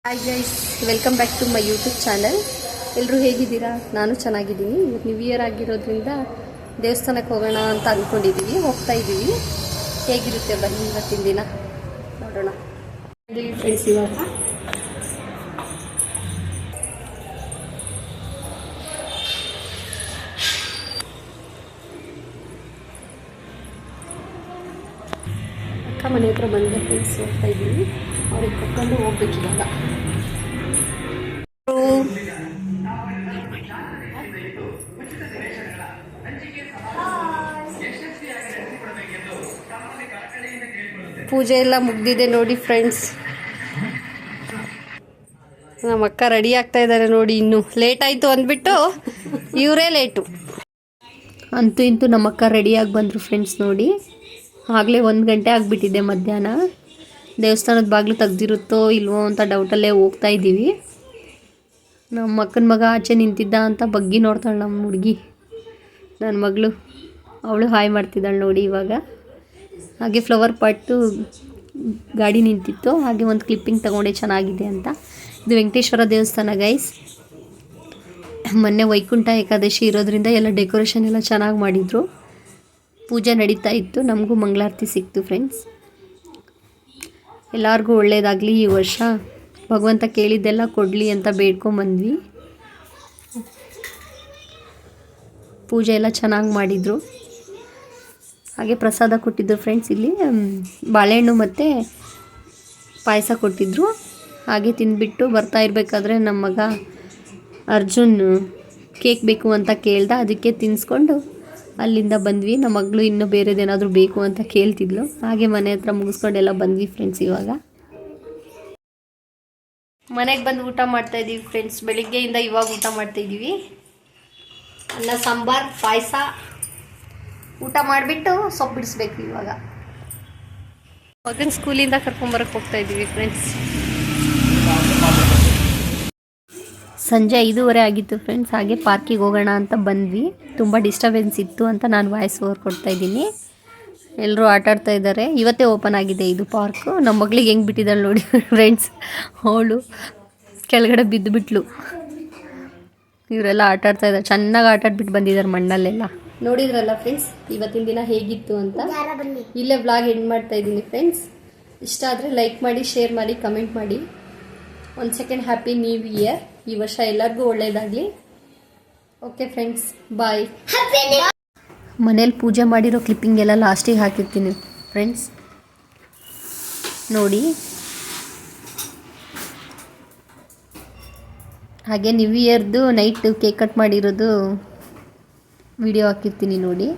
Hi guys, welcome back to my YouTube channel. ಎಲ್ಲರೂ ಹೇಗಿದ್ದೀರಾ? ನಾನು ಚೆನ್ನಾಗಿದ್ದೀನಿ. ನ್ಯೂ ಇಯರ್ ಆಗಿರೋದ್ರಿಂದ ದೇವಸ್ಥಾನಕ್ಕೆ ಹೋಗೋಣ ಅಂತ ಅಂದ್ಕೊಂಡಿದ್ದೀವಿ, ಹೋಗ್ತಾ ಇದ್ದೀವಿ. ಹೇಗಿರುತ್ತೆ ಬನ್ನಿ ಇವತ್ತಿನ ದಿನ ನೋಡೋಣ. ಫ್ರೆಂಡ್ಸ್, ಇವಾಗ ಅಕ್ಕ ಮನೆ ಹತ್ರ ಬಂದ ಫ್ರೆಂಡ್ಸ್ ಹೋಗ್ತಾ ಇದ್ದೀವಿ. ಅವ್ರಿಗೆ ಕರ್ಕೊಂಡು ಹೋಗ್ಬೇಕಿವಾಗ. ಪೂಜೆ ಎಲ್ಲ ಮುಗ್ದಿದೆ ನೋಡಿ ಫ್ರೆಂಡ್ಸ್. ನಮ್ಮ ಅಕ್ಕ ರೆಡಿ ಆಗ್ತಾ ಇದ್ದಾರೆ ನೋಡಿ. ಇನ್ನು ಲೇಟ್ ಆಯಿತು ಅಂದ್ಬಿಟ್ಟು ಇವರೇ ಲೇಟು. ಅಂತೂ ಇಂತೂ ನಮ್ಮ ಅಕ್ಕ ರೆಡಿಯಾಗಿ ಬಂದರು ಫ್ರೆಂಡ್ಸ್ ನೋಡಿ. ಆಗಲೇ 1 ಗಂಟೆ ಆಗಿಬಿಟ್ಟಿದೆ ಮಧ್ಯಾಹ್ನ. ದೇವಸ್ಥಾನದ ಬಾಗಿಲು ತೆಗ್ದಿರುತ್ತೋ ಇಲ್ವೋ ಅಂತ ಡೌಟಲ್ಲೇ ಹೋಗ್ತಾ ಇದ್ದೀವಿ. ನಮ್ಮ ಅಕ್ಕನ ಮಗ ಆಚೆ ನಿಂತಿದ್ದ ಅಂತ ಬಗ್ಗಿ ನೋಡ್ತಾಳೆ ನಮ್ಮ ಹುಡುಗಿ, ನನ್ನ ಮಗಳು. ಅವಳು ಹಾಯ್ ಮಾಡ್ತಿದ್ದಾಳೆ ನೋಡಿ ಇವಾಗ. ಹಾಗೆ ಫ್ಲವರ್ ಪಾಟು ಗಾಡಿ ನಿಂತಿತ್ತು, ಹಾಗೆ ಒಂದು ಕ್ಲಿಪ್ಪಿಂಗ್ ತಗೊಂಡೆ ಚೆನ್ನಾಗಿದೆ ಅಂತ. ಇದು ವೆಂಕಟೇಶ್ವರ ದೇವಸ್ಥಾನ ಗೈಸ್. ಮೊನ್ನೆ ವೈಕುಂಠ ಏಕಾದಶಿ ಇರೋದ್ರಿಂದ ಎಲ್ಲ ಡೆಕೋರೇಷನ್ ಎಲ್ಲ ಚೆನ್ನಾಗಿ ಮಾಡಿದರು. ಪೂಜೆ ನಡೀತಾ ಇತ್ತು, ನಮಗೂ ಮಂಗಳಾರತಿ ಸಿಕ್ತು ಫ್ರೆಂಡ್ಸ್. ಎಲ್ಲರಿಗೂ ಒಳ್ಳೆಯದಾಗಲಿ ಈ ವರ್ಷ, ಭಗವಂತ ಕೇಳಿದ್ದೆಲ್ಲ ಕೊಡಲಿ ಅಂತ ಬೇಡ್ಕೊಂಬಂದ್ವಿ. ಪೂಜೆ ಎಲ್ಲ ಚೆನ್ನಾಗಿ ಮಾಡಿದರು. ಹಾಗೆ ಪ್ರಸಾದ ಕೊಟ್ಟಿದ್ದರು ಫ್ರೆಂಡ್ಸ್. ಇಲ್ಲಿ ಬಾಳೆಹಣ್ಣು ಮತ್ತು ಪಾಯಸ ಕೊಟ್ಟಿದ್ದರು. ಹಾಗೆ ತಿಂದುಬಿಟ್ಟು ಬರ್ತಾ ಇರಬೇಕಾದ್ರೆ ನಮ್ಮ ಮಗ ಅರ್ಜುನ್ ಕೇಕ್ ಬೇಕು ಅಂತ ಕೇಳ್ದ, ಅದಕ್ಕೆ ತಿನ್ನಿಸ್ಕೊಂಡು ಅಲ್ಲಿಂದ ಬಂದ್ವಿ. ನಮ್ಮ ಮಗಳು ಇನ್ನೂ ಬೇರೆದೇನಾದರೂ ಬೇಕು ಅಂತ ಕೇಳ್ತಿದ್ಲು. ಹಾಗೆ ಮನೆ ಹತ್ರ ಮುಗಿಸ್ಕೊಂಡೆಲ್ಲ ಬಂದ್ವಿ ಫ್ರೆಂಡ್ಸ್. ಇವಾಗ ಮನೆಗೆ ಬಂದು ಊಟ ಮಾಡ್ತಾಯಿದ್ದೀವಿ ಫ್ರೆಂಡ್ಸ್. ಬೆಳಿಗ್ಗೆಯಿಂದ ಇವಾಗ ಊಟ ಮಾಡ್ತಾಯಿದ್ದೀವಿ. ಅನ್ನ ಸಾಂಬಾರು ಪಾಯಸ ಊಟ ಮಾಡಿಬಿಟ್ಟು ಸೊಪ್ಪು ಬಿಡಿಸ್ಬೇಕು ಇವಾಗ. ಮಗನ ಸ್ಕೂಲಿಂದ ಕರ್ಕೊಂಬರಕ್ಕೆ ಹೋಗ್ತಾ ಇದ್ದೀವಿ ಫ್ರೆಂಡ್ಸ್. ಸಂಜೆ 5:15 ಆಗಿತ್ತು ಫ್ರೆಂಡ್ಸ್. ಹಾಗೆ ಪಾರ್ಕಿಗೆ ಹೋಗೋಣ ಅಂತ ಬಂದ್ವಿ. ತುಂಬ ಡಿಸ್ಟರ್ಬೆನ್ಸ್ ಇತ್ತು ಅಂತ ನಾನು ವಾಯ್ಸ್ ಓವರ್ ಕೊಡ್ತಾ ಇದ್ದೀನಿ. ಎಲ್ಲರೂ ಆಟಾಡ್ತಾ ಇದ್ದಾರೆ. ಇವತ್ತೇ ಓಪನ್ ಆಗಿದೆ ಇದು ಪಾರ್ಕು. ನಮ್ಮ ಮಗಳಿಗೆ ಹೆಂಗೆ ಬಿಟ್ಟಿದ್ದಾಳೆ ನೋಡಿ ಫ್ರೆಂಡ್ಸ್. ಅವಳು ಕೆಳಗಡೆ ಬಿದ್ದುಬಿಟ್ಲು. ಇವರೆಲ್ಲ ಆಟಾಡ್ತಾ ಇದ್ದಾರೆ, ಚೆನ್ನಾಗಿ ಆಟಾಡ್ಬಿಟ್ಟು ಬಂದಿದ್ದಾರೆ ಮಣ್ಣಲ್ಲೆಲ್ಲ. ನೋಡಿದ್ರಲ್ಲ ಫ್ರೆಂಡ್ಸ್ ಇವತ್ತಿನ ದಿನ ಹೇಗಿತ್ತು ಅಂತ. ಇಲ್ಲೇ ವ್ಲಾಗ್ ಎಂಡ್ ಮಾಡ್ತಾ ಇದ್ದೀನಿ ಫ್ರೆಂಡ್ಸ್. ಇಷ್ಟ ಆದರೆ ಲೈಕ್ ಮಾಡಿ, ಶೇರ್ ಮಾಡಿ, ಕಮೆಂಟ್ ಮಾಡಿ. ಒಂದು ಸೆಕೆಂಡ್ ಹ್ಯಾಪಿ ನ್ಯೂ ಇಯರ್. ಈ ವರ್ಷ ಎಲ್ಲರಿಗೂ ಒಳ್ಳೆಯದಾಗಲಿ. ಓಕೆ ಫ್ರೆಂಡ್ಸ್, ಬಾಯ್. ಮನೇಲಿ ಪೂಜೆ ಮಾಡಿರೋ ಕ್ಲಿಪ್ಪಿಂಗ್ ಎಲ್ಲ ಲಾಸ್ಟಿಗೆ ಹಾಕಿರ್ತೀನಿ ಫ್ರೆಂಡ್ಸ್ ನೋಡಿ. ಹಾಗೆ ನ್ಯೂ ಇಯರ್ದು ನೈಟ್ ಕೇಕ್ ಕಟ್ ಮಾಡಿರೋದು ವಿಡಿಯೋ ಹಾಕಿರ್ತೀನಿ ನೋಡಿ.